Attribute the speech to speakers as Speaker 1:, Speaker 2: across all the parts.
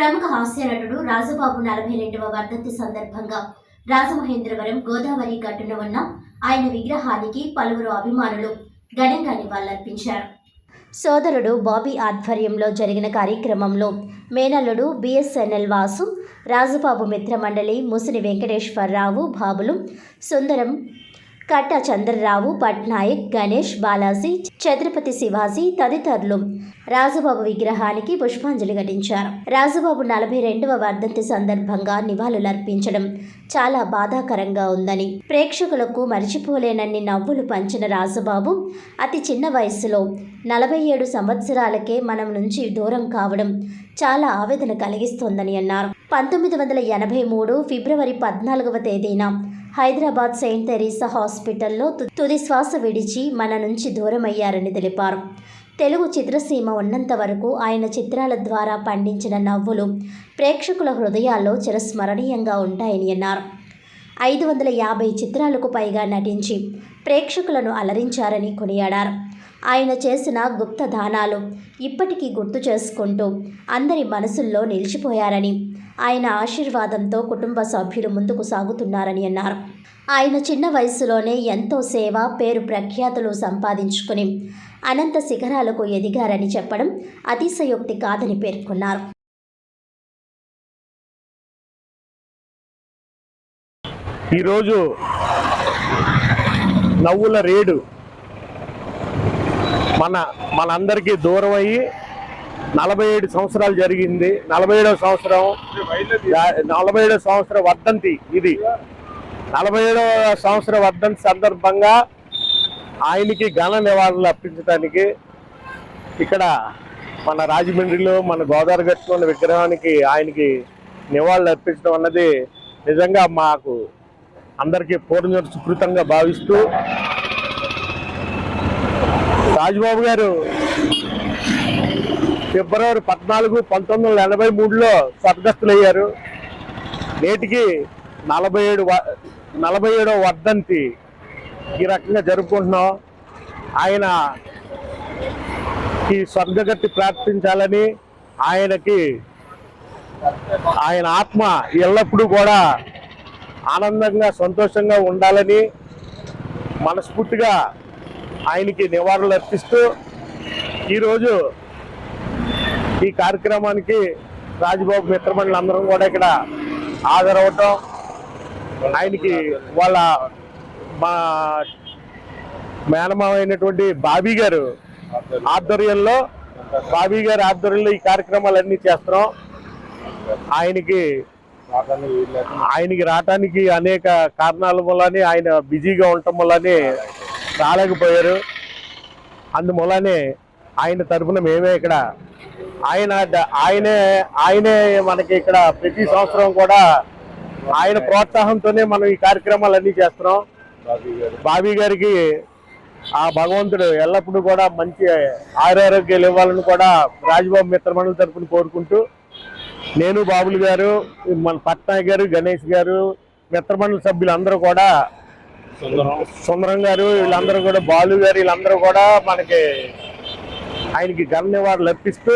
Speaker 1: ప్రముఖ హాస్య నటుడు రాజుబాబు 42వ వర్ధంతి సందర్భంగా రాజమహేంద్రవరం గోదావరి గట్టున ఉన్న ఆయన విగ్రహానికి పలువురు అభిమానులు ఘనంగా నివాళులర్పించారు. సోదరుడు బాబీ ఆధ్వర్యంలో జరిగిన కార్యక్రమంలో మేనల్లుడు బిఎస్ఎన్ఎల్ వాసు, రాజుబాబు మిత్రమండలి ముసిని వెంకటేశ్వరరావు, బాబులు, సుందరం, కట్ట చంద్రరావు, పట్నాయక్, గణేష్, బాలాజీ, ఛత్రపతి శివాజీ తదితరులు రాజుబాబు విగ్రహానికి పుష్పాంజలి ఘటించారు. రాజుబాబు 42వ వర్ధంతి సందర్భంగా నివాళులర్పించడం చాలా బాధాకరంగా ఉందని, ప్రేక్షకులకు మరిచిపోలేనన్ని నవ్వులు పంచిన రాజుబాబు అతి చిన్న వయసులో 47 సంవత్సరాలకే మనం నుంచి దూరం కావడం చాలా ఆవేదన కలిగిస్తోందని అన్నారు. 1983 ఫిబ్రవరి 14వ తేదీన హైదరాబాద్ సెయింట్ తెరీసా హాస్పిటల్లో తుది శ్వాస విడిచి మన నుంచి దూరమయ్యారని తెలిపారు. తెలుగు చిత్రసీమ ఉన్నంత వరకు ఆయన చిత్రాల ద్వారా పండించిన నవ్వులు ప్రేక్షకుల హృదయాల్లో చిరస్మరణీయంగా ఉంటాయని అన్నారు. 550 చిత్రాలకు పైగా నటించి ప్రేక్షకులను అలరించారని కొనియాడారు. ఆయన చేసిన గుప్త దానాలు ఇప్పటికీ గుర్తు చేసుకుంటూ అందరి మనసుల్లో నిలిచిపోయారని, ఆయన ఆశీర్వాదంతో కుటుంబ సభ్యులు ముందుకు సాగుతున్నారని అన్నారు. ఆయన చిన్న వయసులోనే ఎంతో సేవ, పేరు ప్రఖ్యాతులు సంపాదించుకుని అనంత శిఖరాలకు ఎదిగారని చెప్పడం అతిశయోక్తి కాదని పేర్కొన్నారు.
Speaker 2: ఈరోజు నవ్వుల రేడు మనందరికీ దూరం అయ్యి 47 సంవత్సరాలు జరిగింది. 47వ సంవత్సర వర్ధంతి ఇది. 47వ సంవత్సర వర్ధంతి సందర్భంగా ఆయనకి ఘన నివాళులు అర్పించడానికి ఇక్కడ మన రాజమండ్రిలో మన గోదావరి గట్టులో ఉన్న విగ్రహానికి ఆయనకి నివాళులు అర్పించడం అన్నది నిజంగా మాకు అందరికీ పూర్ణ సుకృతంగా భావిస్తూ, రాజుబాబు గారు ఫిబ్రవరి 14, 1983లో స్వర్గస్థులయ్యారు. నేటికి 47వ వర్ధంతి ఈ రకంగా జరుపుకుంటున్నాం. ఆయన ఈ స్వర్గగతి ప్రార్థించాలని, ఆయన ఆత్మ ఎల్లప్పుడూ కూడా ఆనందంగా సంతోషంగా ఉండాలని మనస్ఫూర్తిగా ఆయనకి నివాళులు అర్పిస్తూ ఈరోజు ఈ కార్యక్రమానికి రాజుబాబు మిత్రమండలి అందరం కూడా ఇక్కడ హాజరవటం, ఆయనకి వాళ్ళ మా మేనమామ అయినటువంటి బాబీ గారు ఆధ్వర్యంలో ఈ కార్యక్రమాలన్నీ చేస్తున్నాం. ఆయనకి రావటానికి అనేక కారణాల వల్లనే ఆయన బిజీగా ఉండటం వల్లనే రాలేకపోయారు. అందువల్లనే ఆయన తరఫున మేమే ఇక్కడ ఆయనే మనకి ఇక్కడ ప్రతి సంవత్సరం కూడా ఆయన ప్రోత్సాహంతోనే మనం ఈ కార్యక్రమాలన్నీ చేస్తున్నాం. బాబీ గారికి ఆ భగవంతుడు ఎల్లప్పుడూ కూడా మంచి ఆరోగ్యాలు ఇవ్వాలని కూడా రాజుబాబు మిత్రమండలి తరఫున కోరుకుంటూ, నేను, బాబులు గారు, మన పట్నాయక్ గారు, గణేష్ గారు, మిత్రమండలి సభ్యులు అందరూ కూడా, సుందరం గారు, వీళ్ళందరూ కూడా, బాలు గారు, వీళ్ళందరూ కూడా మనకి ఆయనకి ఘన నివాళులు అర్పిస్తూ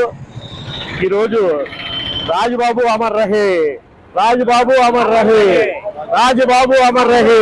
Speaker 2: ఈరోజు రాజుబాబు అమర్ రహే, రాజుబాబు అమర్ రహే, రాజుబాబు అమర్ రహే.